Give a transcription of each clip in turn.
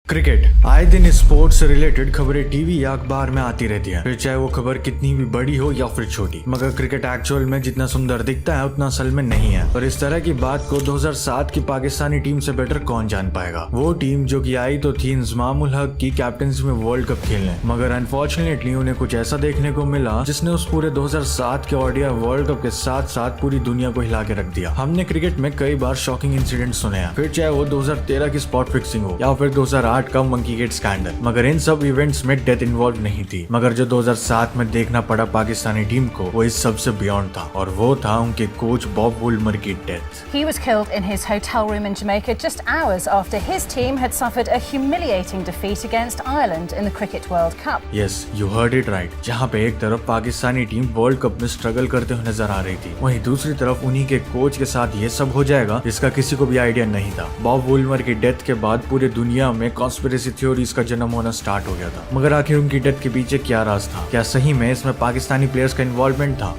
Cricket आए दिन sports से रिलेटेड खबरें टीवी या अखबार में आती रहती है, फिर चाहे वो खबर कितनी भी बड़ी हो या फिर छोटी। मगर क्रिकेट एक्चुअल में जितना सुंदर दिखता है उतना असल में नहीं है। और इस तरह की बात को 2007 की पाकिस्तानी टीम से बेटर कौन जान पाएगा। वो टीम जो कि आई तो थी इंजमाम उल हक की कैप्टनसी में वर्ल्ड कप खेलने, मगर अनफॉर्चुनेटली उन्हें कुछ ऐसा देखने को मिला जिसने उस पूरे 2007 के ओडीआई वर्ल्ड कप के साथ साथ पूरी दुनिया को हिला के रख दिया। हमने क्रिकेट में कई बार शॉकिंग इंसिडेंट सुने हैं, फिर चाहे वो 2013 की स्पॉट फिक्सिंग हो या फिर 2008 का मंकी गेट स्कैंडल, मगर इन सब इवेंट्स में डेथ इन्वॉल्व नहीं थी। मगर जो 2007 में देखना पड़ा पाकिस्तानी टीम को वो इस सबसे बियॉन्ड था, और वो था उनके कोच बॉब वुलमर की death. He was killed in his hotel room in Jamaica just hours after his team had suffered a humiliating defeat against Ireland in the Cricket World Cup. Yes, you heard it right। जहाँ पे एक तरफ Pakistani team world cup में struggle करते हुए नजर आ रही थी, वहीं दूसरी तरफ उन्हीं के कोच के साथ ये सब हो जाएगा जिसका किसी को भी आइडिया नहीं था। बॉब वुलमर की डेथ के बाद पूरी दुनिया में कॉन्स्पिरेसी थ्योरीज का जन्म होना स्टार्ट हो गया था। मगर आखिर उनकी डेथ के पीछे क्या राज था? क्या सही में इसमें पाकिस्तानी प्लेयर्स का इन्वॉल्वमेंट था?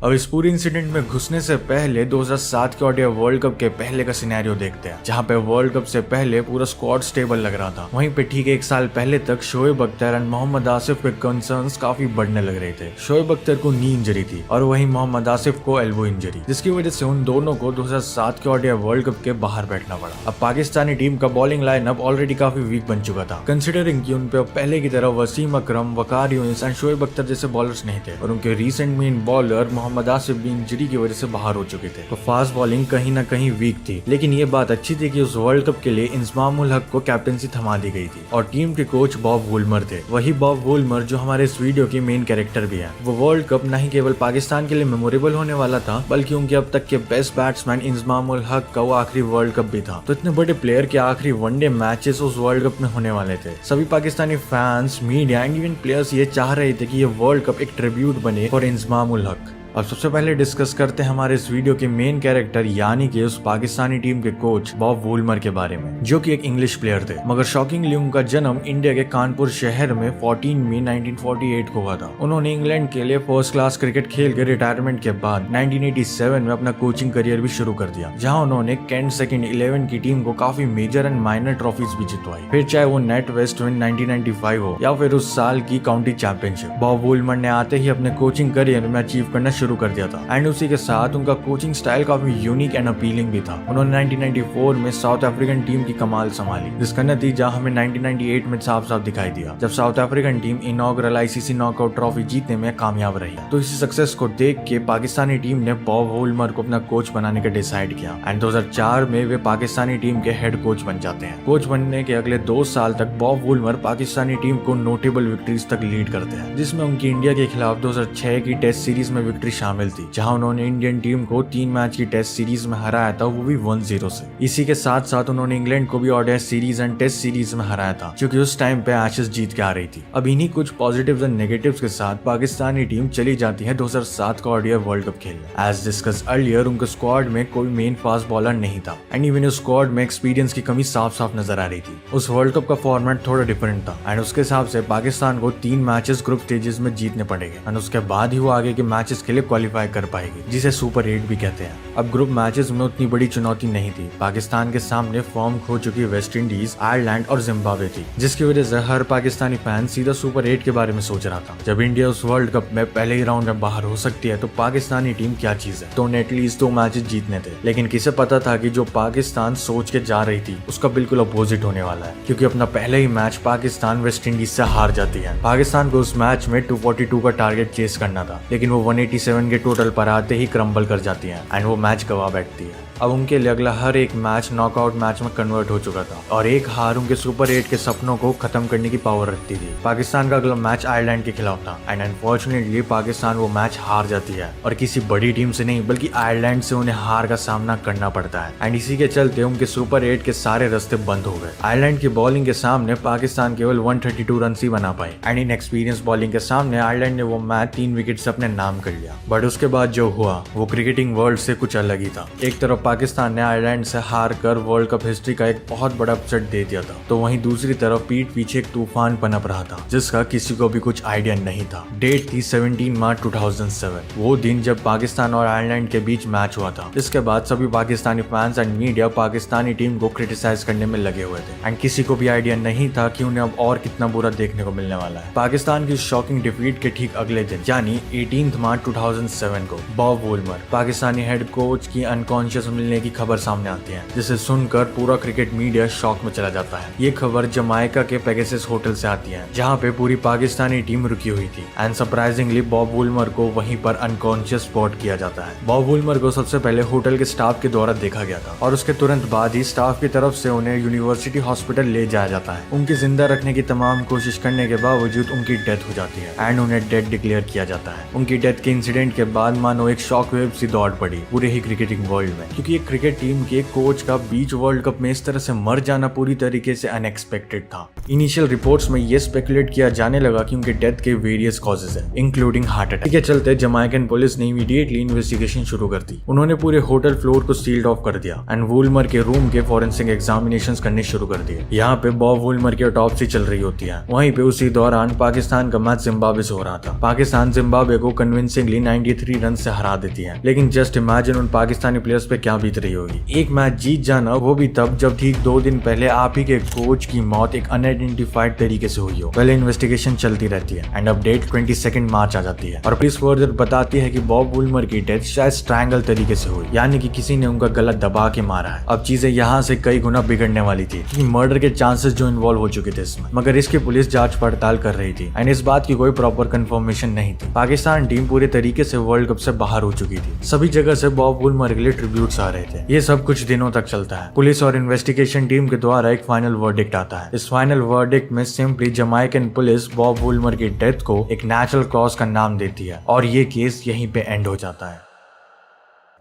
अब इस पूरी इंसिडेंट में घुसने से पहले 2007 के ओडीआई वर्ल्ड कप के पहले का सिनेरियो देखते हैं, जहां पे वर्ल्ड कप से पहले पूरा स्क्वाड स्टेबल लग रहा था। वहीं पे ठीक एक साल पहले तक शोएब अख्तर एंड मोहम्मद आसिफ के कंसर्न्स काफी बढ़ने लग रहे थे। शोएब अख्तर को नी इंजरी थी और वहीं मोहम्मद आसिफ को एल्बो इंजरी, जिसकी वजह से उन दोनों को 2007 के ओडीआई वर्ल्ड कप के बाहर बैठना पड़ा। अब पाकिस्तानी टीम का बॉलिंग लाइनअप ऑलरेडी काफी वीक बन चुका था, कंसिडरिंग कि उन पे पहले की तरह वसीम अकरम, वकार यूनिस एंड शोएब अख्तर जैसे बॉलर्स नहीं थे, और उनके recent main bowler Mohammad Asif भी इंजरी की वजह से बाहर हो चुके थे। तो फास्ट बॉलिंग कहीं ना कहीं वीक थी, लेकिन ये बात अच्छी थी कि उस वर्ल्ड कप के लिए इंजमाम उल हक को कैप्टनसी थमा दी गई थी, और टीम के कोच बॉब वुलमर थे। वही बॉब वुलमर जो हमारे इस वीडियो की मेन कैरेक्टर भी है। वो वर्ल्ड कप न ही केवल पाकिस्तान के लिए मेमोरेबल होने वाला था, बल्कि उनके अब तक के बेस्ट बैट्समैन इंजमाम उल हक का वो आखिरी वर्ल्ड कप भी था। तो इतने बड़े प्लेयर के आखिरी वनडे मैचेस उस वर्ल्ड कप में होने वाले थे। सभी Pakistani fans, media and even players ये चाह रहे थे कि ये वर्ल्ड कप एक ट्रिब्यूट बने फॉर इंजमाम उल हक। अब सबसे पहले डिस्कस करते हैं हमारे इस वीडियो के मेन कैरेक्टर यानी कि उस पाकिस्तानी टीम के कोच बॉब वुलमर के बारे में, जो कि एक इंग्लिश प्लेयर थे। मगर शॉकिंगली उनका जन्म इंडिया के कानपुर शहर में 14 मई 1948 को हुआ था। उन्होंने इंग्लैंड के लिए फर्स्ट क्लास क्रिकेट खेल के रिटायरमेंट के बाद 1987 में अपना कोचिंग करियर भी शुरू कर दिया, जहां उन्होंने कैंट सेकंड 11 की टीम को काफी मेजर एंड माइनर ट्रॉफीज भी जितवाई, फिर चाहे वो नेट वेस्ट विन 1995 हो या फिर उस साल की काउंटी चैंपियनशिप। बॉब वुलमर ने आते ही अपने कोचिंग करियर में अचीव करना शुरू कर दिया था, एंड उसी के साथ उनका कोचिंग स्टाइल काफी यूनिक एंड अपीलिंग भी था। उन्होंने 1994 में साउथ अफ्रीकन टीम की कमाल संभाली, जिसका नतीजा हमें 1998 में साफ साफ दिखाई दिया, जब south African team inaugural ICC knockout trophy जीतने में कामयाब रही। तो इसी सक्सेस को देख के पाकिस्तानी टीम ने बॉब वुलमर को अपना कोच बनाने का डिसाइड किया, एंड 2004 में वे पाकिस्तानी टीम के हेड कोच बन जाते हैं। कोच बनने के अगले 2 साल तक बॉब वुलमर पाकिस्तानी टीम को नोटेबल विक्ट्रीज तक लीड करते हैं, जिसमें उनकी इंडिया के खिलाफ 2006 की टेस्ट सीरीज में विक्ट्री शामिल थी, जहां उन्होंने इंडियन टीम को 3 मैच की टेस्ट सीरीज में हराया था, वो भी 1-0 से। इसी के साथ साथ उन्होंने इंग्लैंड को भी ODI series and test series में हराया था, क्योंकि उस टाइम पे एशेज जीत के आ रही थी। अब इन्हीं कुछ पॉजिटिव्स एंड नेगेटिव्स के साथ पाकिस्तानी टीम चली जाती है 2007 का ओडीआई वर्ल्ड कप खेलने। एज डिस्कस अर्लियर, उनके स्क्वाड में कोई मेन फास्ट बॉलर नहीं था, एंड इवन उस स्क्वाड में एक्सपीरियंस की कमी साफ साफ नजर आ रही थी। उस वर्ल्ड कप का फॉर्मेट थोड़ा डिफरेंट था, एंड उसके हिसाब से पाकिस्तान को 3 मैचेस ग्रुप स्टेजेस में जीतने पड़ेंगे, एंड उसके बाद ही वो आगे के मैचेस के लिए क्वालिफाई कर पाएगी, जिसे सुपर 8 भी कहते हैं। अब ग्रुप मैचेस में उतनी बड़ी चुनौती नहीं थी। पाकिस्तान के सामने फॉर्म खो चुकी वेस्ट इंडीज, आयरलैंड और जिम्बाब्वे थी, जिसकी वजह से हर पाकिस्तानी फैन सीधा सुपर 8 के बारे में सोच रहा था। जब इंडिया उस वर्ल्ड कप में पहले ही राउंड में बाहर हो सकती है, तो पाकिस्तानी टीम क्या चीज है। तो उन्हें एटलीस्ट 2 मैचेस जीतने थे, लेकिन किसे पता था कि जो पाकिस्तान सोच के जा रही थी उसका बिल्कुल अपोजिट होने वाला है, क्योंकि अपना पहले ही मैच पाकिस्तान वेस्ट इंडीज से हार जाती है। पाकिस्तान को उस मैच में 242 का टारगेट चेस करना था, लेकिन वो 187 के टोटल पर आते ही क्रम्बल कर जाती है, एंड वो मैच गवा बैठती है। अब उनके लिए अगला हर एक मैच नॉकआउट मैच में कन्वर्ट हो चुका था, और एक हार उनके सुपर 8 के सपनों को खत्म करने की पावर रखती थी। पाकिस्तान का अगला मैच आयरलैंड के खिलाफ था, एंड अनफॉर्चुनेटली पाकिस्तान वो मैच हार जाती है, और किसी बड़ी टीम से नहीं बल्कि आयरलैंड से उन्हें हार का सामना करना पड़ता है, एंड इसी के चलते उनके सुपर 8 के सारे रास्ते बंद हो गए। आयरलैंड की बॉलिंग के सामने पाकिस्तान केवल 132 रन ही बना पाए, एंड इन एक्सपीरियंस बॉलिंग के सामने आयरलैंड ने वो मैच 3 विकेट से अपने नाम कर लिया। बट उसके बाद जो हुआ वो क्रिकेटिंग वर्ल्ड से कुछ अलग ही था। एक तरफ पाकिस्तान ने आयरलैंड से हार कर वर्ल्ड कप हिस्ट्री का एक बहुत बड़ा अपसेट दे दिया था, तो वहीं दूसरी तरफ पीठ पीछे एक तूफान पनप रहा था जिसका किसी को भी कुछ आइडिया नहीं था। डेट थी 17 मार्च 2007, वो दिन जब पाकिस्तान और आयरलैंड के बीच मैच हुआ था। इसके बाद सभी Pakistani fans and media Pakistani team को क्रिटिसाइज करने में लगे हुए थे एंड किसी को भी आइडिया नहीं था कि उन्हें अब और कितना बुरा देखने को मिलने वाला है। पाकिस्तान की शॉकिंग डिफीट के ठीक अगले दिन यानी 18 मार्च 2007 को Bob Woolmer Pakistani head coach की अनकॉन्शियस मिलने की खबर सामने आती है, जिसे सुनकर पूरा क्रिकेट मीडिया शॉक में चला जाता है। ये खबर जमाइका के पेगासस होटल से आती है जहाँ पे पूरी पाकिस्तानी टीम रुकी हुई थी एंड सरप्राइजिंगली बॉब वुलमर को वहीं पर अनकॉन्शियस स्पॉट किया जाता है। बॉब वुलमर को सबसे पहले होटल के स्टाफ के द्वारा देखा गया था और उसके तुरंत बाद ही स्टाफ की तरफ से उन्हें यूनिवर्सिटी हॉस्पिटल ले जाया जाता है। उनकी जिंदा रखने की तमाम कोशिश करने के बावजूद उनकी डेथ हो जाती है एंड उन्हें डेड डिक्लेयर किया जाता है। उनकी डेथ के इंसिडेंट के बाद मानो एक शॉक वेव सी दौड़ पड़ी पूरे ही क्रिकेटिंग वर्ल्ड में, क्योंकि एक क्रिकेट टीम के कोच का बीच वर्ल्ड कप में इस तरह से मर जाना पूरी तरीके से अनएक्सपेक्टेड था। इनिशियल रिपोर्ट्स में ये स्पेकुलेट किया जाने लगा कि उनके डेथ के वेरियस कॉजेज हैं, इंक्लूडिंग हार्ट अटैक। के चलते जमाइकन पुलिस ने इमीडिएटली इन्वेस्टिगेशन शुरू कर दी। उन्होंने पूरे होटल फ्लोर को सील्ड ऑफ कर दिया एंड वुलमर के रूम के फॉरेंसिक एग्जामिनेशंस करने शुरू कर दिए। यहाँ पे बॉब वुलमर की ऑटोप्सी चल रही होती है। वहीं पे उसी दौरान पाकिस्तान का मैच जिम्बाब्वे से हो रहा था। पाकिस्तान जिम्बाब्वे को कन्विंसिंगली 93 रन से हरा देती है, लेकिन जस्ट इमेजिन उन पाकिस्तानी प्लेयर्स पे क्या बीत रही होगी। एक मैच जीत जाना, वो भी तब जब ठीक 2 दिन पहले आप ही के कोच की मौत एक अनआइडेंटिफाइड तरीके से हुई हो। पहले इन्वेस्टिगेशन चलती रहती है एंड अपडेट 22 मार्च आ जाती है और पुलिस फर्दर बताती है कि बॉब वुलमर की डेथ शायद स्ट्रैंगल तरीके से हुई, यानी कि किसी ने उनका गला दबा के मारा है। अब चीजें यहाँ से कई गुना बिगड़ने वाली थी कि मर्डर के चांसेस जो इन्वॉल्व हो चुके थे इसमें, मगर इसकी पुलिस जांच पड़ताल कर रही थी एंड इस बात की कोई प्रॉपर कंफर्मेशन नहीं थी। पाकिस्तान टीम पूरे तरीके से वर्ल्ड कप से बाहर हो चुकी थी। सभी जगह से बॉब वुलमर के लिए ट्रिब्यूट्स आ रहे थे। ये सब कुछ दिनों तक चलता है। पुलिस और इन्वेस्टिगेशन टीम के द्वारा एक फाइनल वर्डिक्ट आता है। इस फाइनल वर्डिक्ट में सिंपली जमाइकन पुलिस बॉब वुलमर की डेथ को एक नेचुरल कॉज का नाम देती है और ये केस यहीं पे एंड हो जाता है।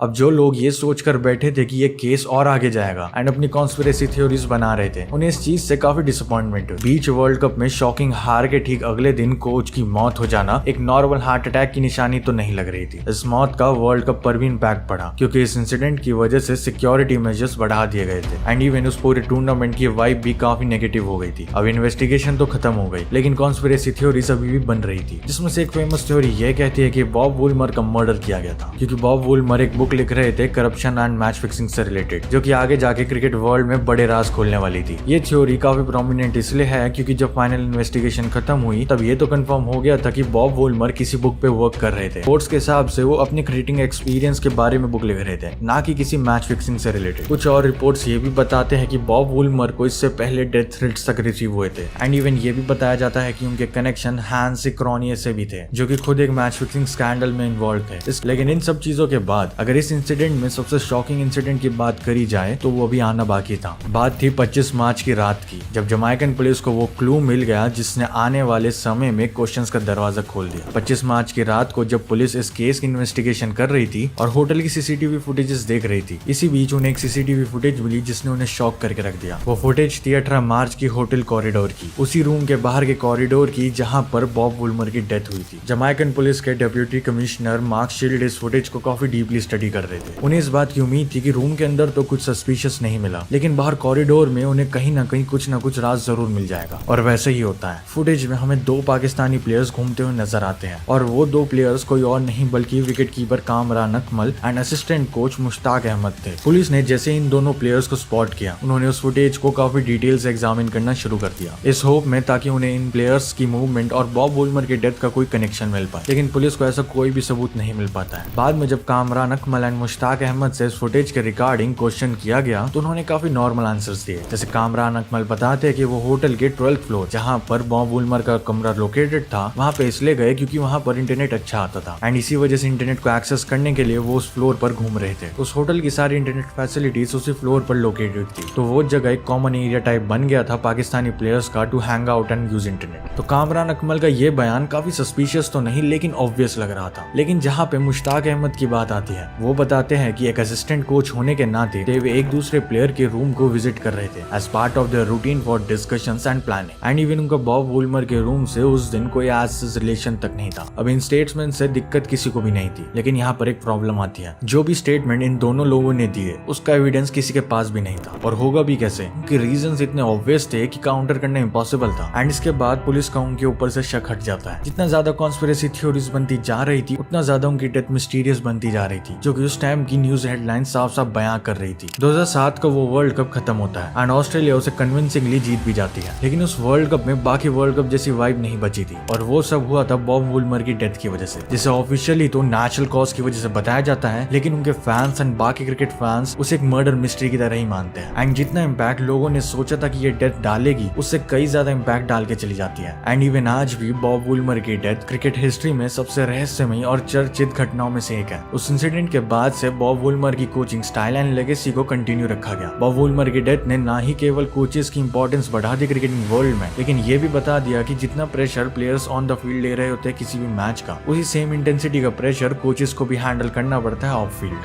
अब जो लोग ये सोचकर बैठे थे कि ये केस और आगे जाएगा एंड अपनी कॉन्स्पिरेसी थ्योरीज बना रहे थे, उन्हें इस चीज से काफी डिसअपॉइंटमेंट हुई। बीच वर्ल्ड कप में शॉकिंग हार के ठीक अगले दिन कोच की मौत हो जाना एक नॉर्मल हार्ट अटैक की निशानी तो नहीं लग रही थी। इस मौत का वर्ल्ड कप पर भी इम्पैक्ट पड़ा क्योंकि इस इंसिडेंट की वजह से सिक्योरिटी मेजर्स बढ़ा दिए गए थे एंड इवन उस पूरे टूर्नामेंट की वाइब भी काफी नेगेटिव हो गई थी। अब इन्वेस्टिगेशन तो खत्म हो गई, लेकिन कॉन्स्पिरेसी थ्योरीज अभी भी बन रही थी, जिसमें से एक फेमस थ्योरी ये कहती है कि बॉब वुलमर का मर्डर किया गया था क्योंकि बॉब वुलमर एक बुक लिख रहे थे करप्शन एंड मैच फिक्सिंग से रिलेटेड, जो कि आगे जाके क्रिकेट वर्ल्ड में बड़े राज खोलने वाली थी। ये थ्योरी काफी प्रोमिनेंट इसलिए है क्योंकि जब फाइनल इन्वेस्टिगेशन खत्म हुई तब ये तो कंफर्म हो गया था कि बॉब वुलमर किसी बुक पे वर्क कर रहे थे। रिपोर्ट्स के हिसाब से वो अपने क्रिकेटिंग एक्सपीरियंस के बारे में बुक लिख रहे थे, ना कि किसी मैच फिक्सिंग से रिलेटेड। कुछ और रिपोर्ट्स ये भी बताते हैं कि बॉब वुलमर को इससे पहले डेथ थ्रेट्स तक रिसीव हुए थे एंड इवन ये भी बताया जाता है कि उनके कनेक्शन हैंस क्रोनिये से भी थे, जो कि खुद एक मैच फिक्सिंग स्कैंडल में इन्वॉल्व थे। लेकिन इन सब चीजों के बाद अगर इस इंसिडेंट में सबसे शॉकिंग इंसिडेंट की बात करी जाए तो वो अभी आना बाकी था। बात थी 25 मार्च की रात की, जब जमाइकन पुलिस को वो क्लू मिल गया जिसने आने वाले समय में क्वेश्चंस का दरवाजा खोल दिया। 25 मार्च की रात को जब पुलिस इस केस की इन्वेस्टिगेशन कर रही थी और होटल की सीसीटीवी फुटेजेस देख रही थी, इसी बीच उन्हें एक सीसीटीवी फुटेज मिली जिसने उन्हें शॉक करके रख दिया। वो फुटेज थी 18 मार्च की होटल कॉरिडोर की, उसी रूम के बाहर के कॉरिडोर की जहाँ पर बॉब वुलमर की डेथ हुई थी। जमाइकन पुलिस के डिप्टी कमिश्नर मार्क शील्ड इस फुटेज को काफी डीपली स्टडी कर रहे थे। उन्हें इस बात की उम्मीद थी कि रूम के अंदर तो कुछ सस्पिशियस नहीं मिला, लेकिन बाहर कॉरिडोर में उन्हें कहीं ना कुछ राज जरूर मिल जाएगा। और वैसे ही होता है। फुटेज में हमें 2 पाकिस्तानी प्लेयर्स घूमते हुए नजर आते हैं और वो 2 प्लेयर्स कोई और नहीं बल्कि wicket keeper Kamran Akmal and assistant coach Mushtaq Ahmed थे। पुलिस ने जैसे इन दोनों प्लेयर्स को स्पॉट किया, उन्होंने उस फुटेज को काफी डिटेल से एग्जामिन करना शुरू कर दिया, इस होप में ताकि उन्हें इन प्लेयर्स की मूवमेंट और बॉब वुलमर की डेथ का कोई कनेक्शन मिल पाए। लेकिन पुलिस को ऐसा कोई भी सबूत नहीं मिल पाता है। बाद में जब कामरान अकमल एंड मुश्ताक अहमद से इस फुटेज के रिगार्डिंग क्वेश्चन किया गया तो उन्होंने काफी नॉर्मल आंसर्स दिए। जैसे कामरान अकमल बताते हैं कि वो होटल के 12th फ्लोर जहां पर बॉब वुलमर का कमरा लोकेटेड था वहां पे इसलिए गए क्योंकि वहां पर इंटरनेट अच्छा आता था एंड इसी वजह से इंटरनेट को एक्सेस करने के लिए वो उस फ्लोर पर घूम रहे थे। उस होटल की सारी इंटरनेट फैसिलिटीज उसी फ्लोर पर लोकेटेड थी, तो वो जगह एक कॉमन एरिया टाइप बन गया था पाकिस्तानी प्लेयर्स का to hang out and use internet. तो कामरान अकमल का ये बयान काफी सस्पिशियस तो नहीं लेकिन ऑब्वियस लग रहा था। लेकिन जहाँ पे मुश्ताक अहमद की बात आती है वो बताते हैं कि एक असिस्टेंट कोच होने के नाते वे एक दूसरे प्लेयर के रूम को विजिट कर रहे थे as part of their routine for discussions and planning and even उनका बॉब वुलमर के रूम से उस दिन कोई एज रिलेशन तक नहीं था। अब इन स्टेटमेंट से दिक्कत किसी को भी नहीं थी, लेकिन यहाँ पर एक प्रॉब्लम आती है। जो भी स्टेटमेंट इन दोनों लोगों ने दिए उसका एविडेंस किसी के पास भी नहीं था, और होगा भी कैसे क्योंकि रीजंस इतने ऑब्वियस थे कि काउंटर करना इम्पॉसिबल था। एंड इसके बाद पुलिस का उनके ऊपर से शक हट जाता है। जितना ज्यादा कॉन्स्पिरेसी थ्योरीज बनती जा रही थी उतना ज्यादा उनकी डेथ मिस्टीरियस बनती जा रही थी, जो कि उस टाइम की न्यूज हेडलाइन साफ साफ बयां कर रही थी। 2007 का वो वर्ल्ड कप खत्म होता है एंड ऑस्ट्रेलिया उसे कन्विंसिंगली जीत भी जाती है, लेकिन उस वर्ल्ड कप में बाकी वर्ल्ड कप जैसी वाइब नहीं बची थी, और वो सब हुआ था बॉब वुलमर की डेथ की वजह से, जिसे ऑफिशियली तो नेचुरल कॉज की वजह से बताया जाता है, लेकिन उनके फैंस एंड बाकी क्रिकेट फैंस उसे एक मर्डर मिस्ट्री की तरह ही मानते हैं। एंड जितना इम्पैक्ट लोगों ने सोचा था कि ये डेथ डालेगी उससे कई ज्यादा इम्पैक्ट डाल के चली जाती है। एंड इवन आज भी बॉब वुलमर की डेथ क्रिकेट हिस्ट्री में सबसे रहस्यमयी और चर्चित घटनाओं में से एक है। उस इंसिडेंट के बाद से बॉब वुलमर की कोचिंग स्टाइल एंड लेगेसी को कंटिन्यू रखा गया। बॉब वुलमर की डेथ ने ना ही केवल कोचेस की इंपॉर्टेंस बढ़ा दी क्रिकेटिंग वर्ल्ड में, लेकिन ये भी बता दिया कि जितना pressure players on the field ले रहे होते हैं किसी भी मैच का, उसी सेम इंटेंसिटी का प्रेशर कोचेस को भी हैंडल करना पड़ता है ऑफ फील्ड।